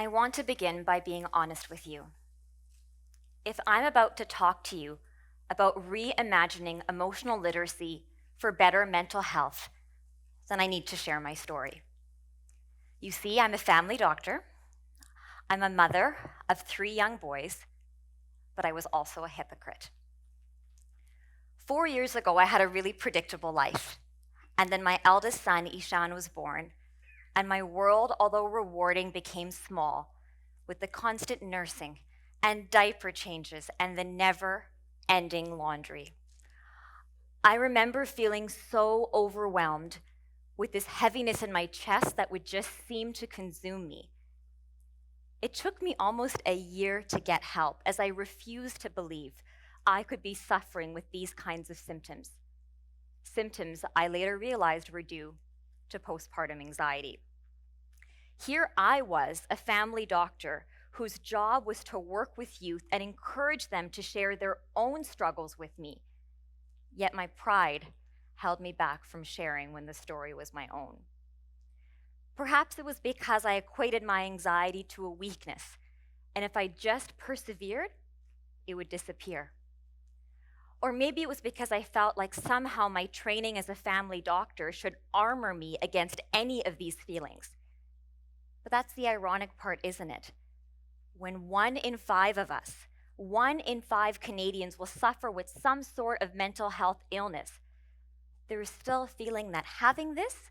I want to begin by being honest with you. If I'm about to talk to you about reimagining emotional literacy for better mental health, then I need to share my story. You see, I'm a family doctor. I'm a mother of 3 young boys, but I was also a hypocrite. 4 years ago, I had a really predictable life, and then my eldest son, Ishan, was born, and my world, although rewarding, became small with the constant nursing and diaper changes and the never-ending laundry. I remember feeling so overwhelmed with this heaviness in my chest that would just seem to consume me. It took me almost a year to get help, as I refused to believe I could be suffering with these kinds of symptoms. Symptoms I later realized were due to postpartum anxiety. Here I was, a family doctor whose job was to work with youth and encourage them to share their own struggles with me. Yet my pride held me back from sharing when the story was my own. Perhaps it was because I equated my anxiety to a weakness, and if I just persevered, it would disappear. Or maybe it was because I felt like somehow my training as a family doctor should armor me against any of these feelings. But that's the ironic part, isn't it? When 1 in 5 of us, 1 in 5 Canadians will suffer with some sort of mental health illness, there is still a feeling that having this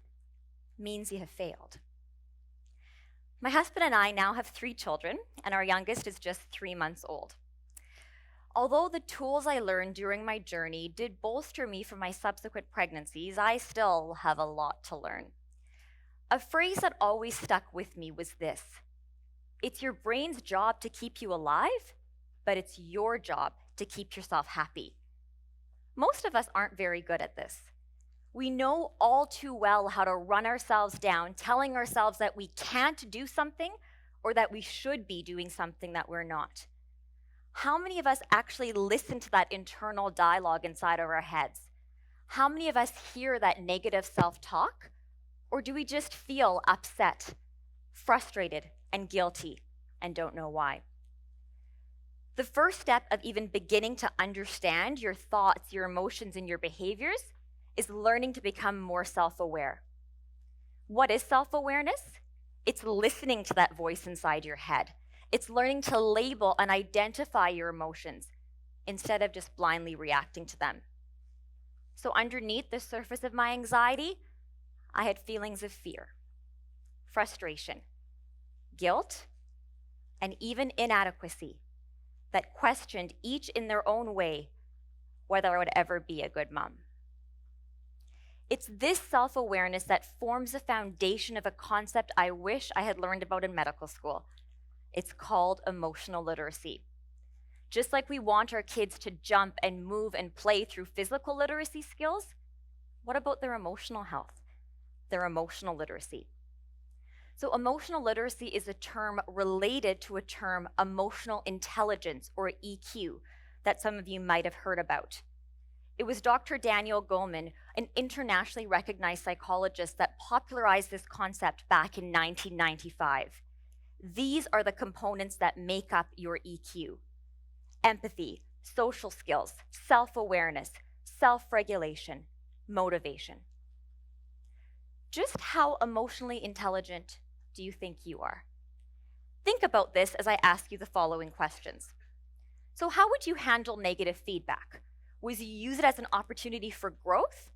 means you have failed. My husband and I now have 3 children, and our youngest is just 3 months old. Although the tools I learned during my journey did bolster me for my subsequent pregnancies, I still have a lot to learn. A phrase that always stuck with me was this: it's your brain's job to keep you alive, but it's your job to keep yourself happy. Most of us aren't very good at this. We know all too well how to run ourselves down, telling ourselves that we can't do something or that we should be doing something that we're not. How many of us actually listen to that internal dialogue inside of our heads? How many of us hear that negative self-talk? Or do we just feel upset, frustrated, and guilty, and don't know why? The first step of even beginning to understand your thoughts, your emotions, and your behaviors is learning to become more self-aware. What is self-awareness? It's listening to that voice inside your head. It's learning to label and identify your emotions instead of just blindly reacting to them. So underneath the surface of my anxiety, I had feelings of fear, frustration, guilt, and even inadequacy that questioned, each in their own way, whether I would ever be a good mom. It's this self-awareness that forms the foundation of a concept I wish I had learned about in medical school. It's called emotional literacy. Just like we want our kids to jump and move and play through physical literacy skills, what about their emotional health, their emotional literacy? So emotional literacy is a term related to a term, emotional intelligence, or EQ, that some of you might have heard about. It was Dr. Daniel Goleman, an internationally recognized psychologist, that popularized this concept back in 1995. These are the components that make up your EQ: empathy, social skills, self-awareness, self-regulation, motivation. Just how emotionally intelligent do you think you are? Think about this as I ask you the following questions. So how would you handle negative feedback? Would you use it as an opportunity for growth,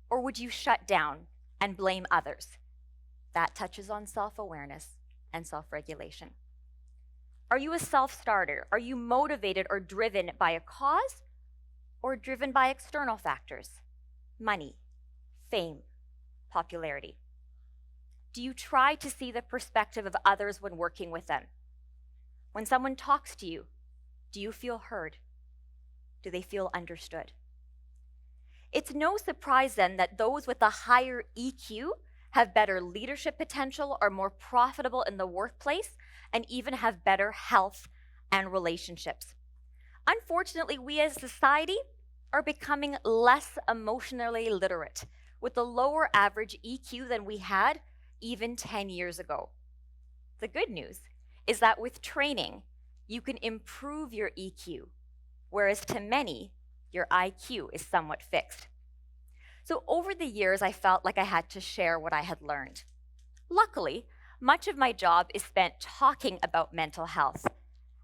or would you shut down and blame others? That touches on self-awareness and self-regulation. Are you a self-starter? Are you motivated or driven by a cause, or driven by external factors? Money, fame, popularity. Do you try to see the perspective of others when working with them? When someone talks to you, do you feel heard? Do they feel understood? It's no surprise then that those with a higher EQ have better leadership potential, are more profitable in the workplace, and even have better health and relationships. Unfortunately, we as a society are becoming less emotionally literate, with a lower average EQ than we had even 10 years ago. The good news is that with training, you can improve your EQ, whereas to many, your IQ is somewhat fixed. So over the years, I felt like I had to share what I had learned. Luckily, much of my job is spent talking about mental health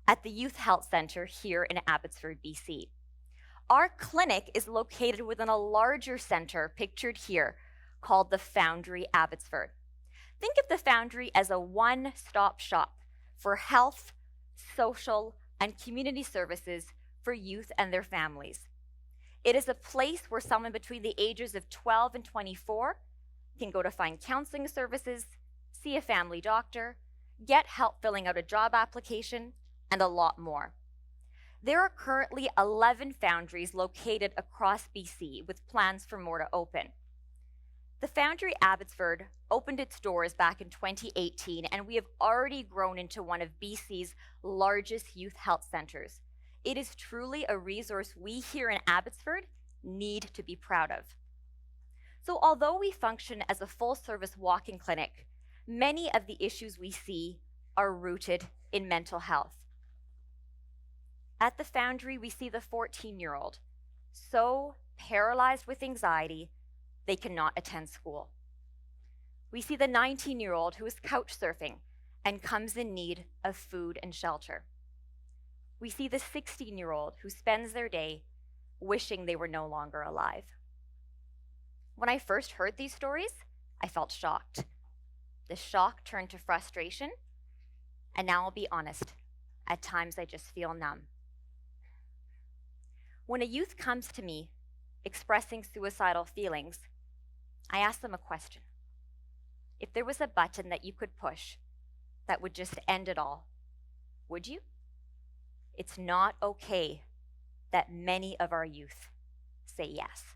at the Youth Health Centre here in Abbotsford, BC. Our clinic is located within a larger centre pictured here called the Foundry Abbotsford. Think of the Foundry as a one-stop shop for health, social, and community services for youth and their families. It is a place where someone between the ages of 12 and 24 can go to find counseling services, see a family doctor, get help filling out a job application, and a lot more. There are currently 11 foundries located across BC with plans for more to open. The Foundry Abbotsford opened its doors back in 2018, and we have already grown into one of BC's largest youth health centres. It is truly a resource we here in Abbotsford need to be proud of. So although we function as a full-service walk-in clinic, many of the issues we see are rooted in mental health. At the Foundry, we see the 14-year-old, so paralyzed with anxiety, they cannot attend school. We see the 19-year-old who is couch surfing and comes in need of food and shelter. We see the 16-year-old who spends their day wishing they were no longer alive. When I first heard these stories, I felt shocked. The shock turned to frustration, and now I'll be honest, at times I just feel numb. When a youth comes to me expressing suicidal feelings, I ask them a question. If there was a button that you could push that would just end it all, would you? It's not okay that many of our youth say yes.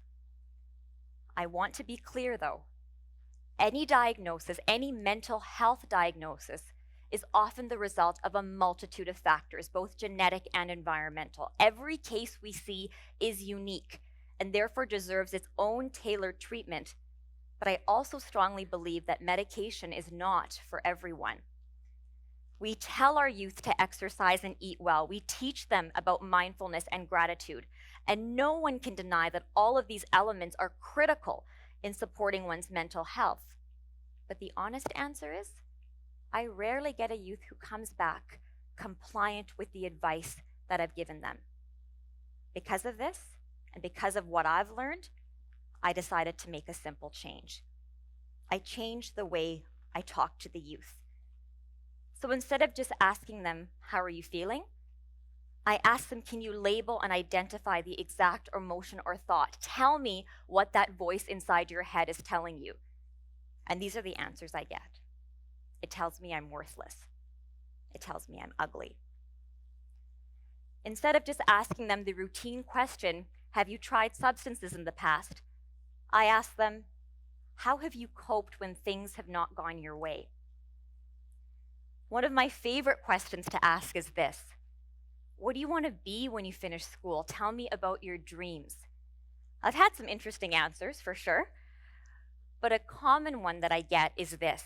I want to be clear though, any diagnosis, any mental health diagnosis is often the result of a multitude of factors, both genetic and environmental. Every case we see is unique and therefore deserves its own tailored treatment. But I also strongly believe that medication is not for everyone. We tell our youth to exercise and eat well. We teach them about mindfulness and gratitude. And no one can deny that all of these elements are critical in supporting one's mental health. But the honest answer is, I rarely get a youth who comes back compliant with the advice that I've given them. Because of this, and because of what I've learned, I decided to make a simple change. I changed the way I talk to the youth. So instead of just asking them, how are you feeling? I ask them, can you label and identify the exact emotion or thought? Tell me what that voice inside your head is telling you. And these are the answers I get. It tells me I'm worthless. It tells me I'm ugly. Instead of just asking them the routine question, have you tried substances in the past? I ask them, how have you coped when things have not gone your way? One of my favorite questions to ask is this: what do you want to be when you finish school? Tell me about your dreams. I've had some interesting answers for sure, but a common one that I get is this: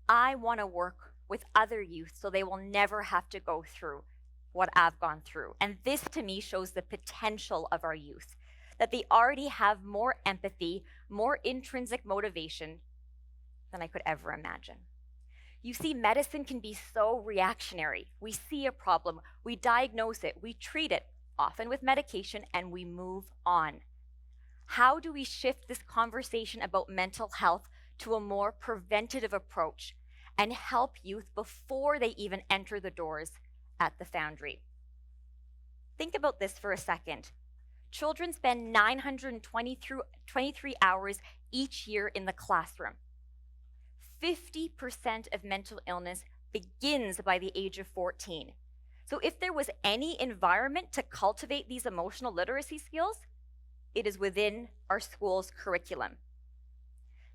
I want to work with other youth so they will never have to go through what I've gone through. And this to me shows the potential of our youth, that they already have more empathy, more intrinsic motivation than I could ever imagine. You see, medicine can be so reactionary. We see a problem, we diagnose it, we treat it, often with medication, and we move on. How do we shift this conversation about mental health to a more preventative approach and help youth before they even enter the doors at the Foundry? Think about this for a second. Children spend 923 hours each year in the classroom. 50% of mental illness begins by the age of 14. So if there was any environment to cultivate these emotional literacy skills, it is within our school's curriculum.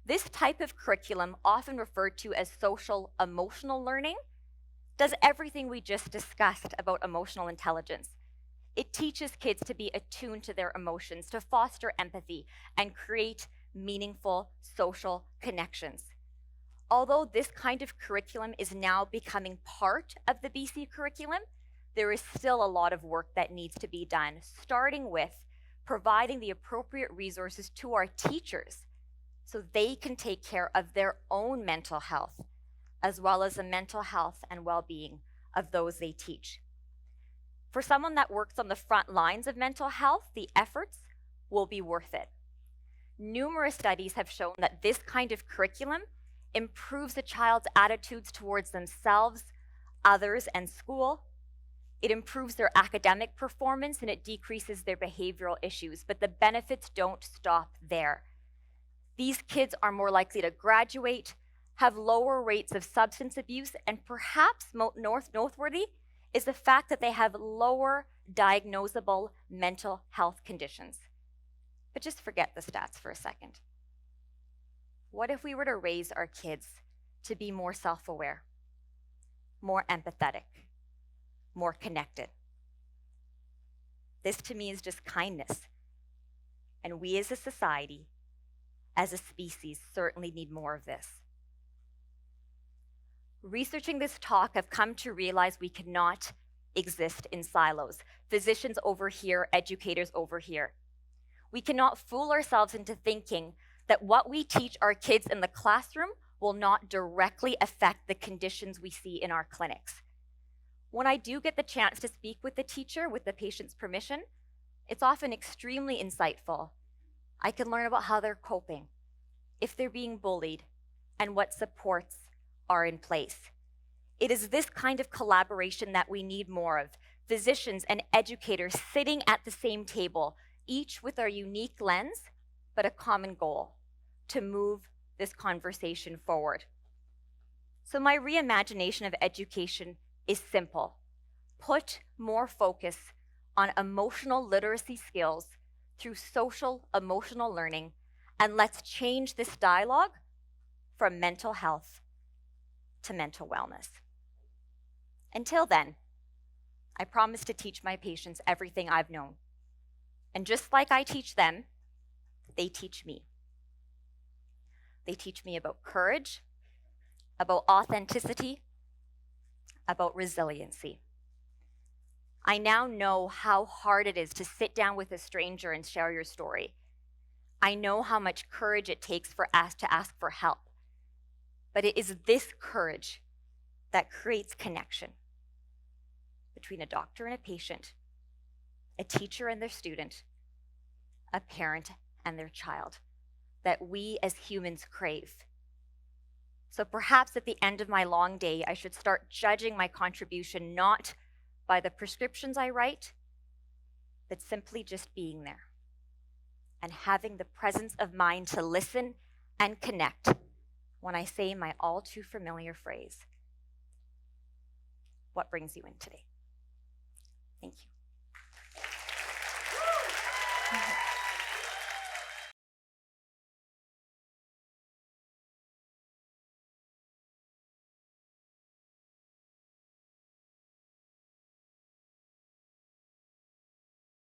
This type of curriculum, often referred to as social-emotional learning, does everything we just discussed about emotional intelligence. It teaches kids to be attuned to their emotions, to foster empathy, and create meaningful social connections. Although this kind of curriculum is now becoming part of the BC curriculum, there is still a lot of work that needs to be done, starting with providing the appropriate resources to our teachers so they can take care of their own mental health, as well as the mental health and well-being of those they teach. For someone that works on the front lines of mental health, the efforts will be worth it. Numerous studies have shown that this kind of curriculum improves a child's attitudes towards themselves, others, and school. It improves their academic performance and it decreases their behavioral issues, but the benefits don't stop there. These kids are more likely to graduate, have lower rates of substance abuse, and perhaps noteworthy is the fact that they have lower diagnosable mental health conditions. But just forget the stats for a second. What if we were to raise our kids to be more self-aware, more empathetic, more connected? This to me is just kindness. And we as a society, as a species, certainly need more of this. Researching this talk, I've come to realize we cannot exist in silos. Physicians over here, educators over here. We cannot fool ourselves into thinking that what we teach our kids in the classroom will not directly affect the conditions we see in our clinics. When I do get the chance to speak with the teacher with the patient's permission, it's often extremely insightful. I can learn about how they're coping, if they're being bullied, and what supports are in place. It is this kind of collaboration that we need more of. Physicians and educators sitting at the same table, each with our unique lens, but a common goal, to move this conversation forward. So my reimagination of education is simple. Put more focus on emotional literacy skills through social emotional learning, and let's change this dialogue from mental health to mental wellness. Until then, I promise to teach my patients everything I've known. And just like I teach them, they teach me. They teach me about courage, about authenticity, about resiliency. I now know how hard it is to sit down with a stranger and share your story. I know how much courage it takes for us to ask for help. But it is this courage that creates connection between a doctor and a patient, a teacher and their student, a parent and their child, that we as humans crave. So perhaps at the end of my long day, I should start judging my contribution not by the prescriptions I write, but simply just being there and having the presence of mind to listen and connect when I say my all too familiar phrase, what brings you in today? Thank you.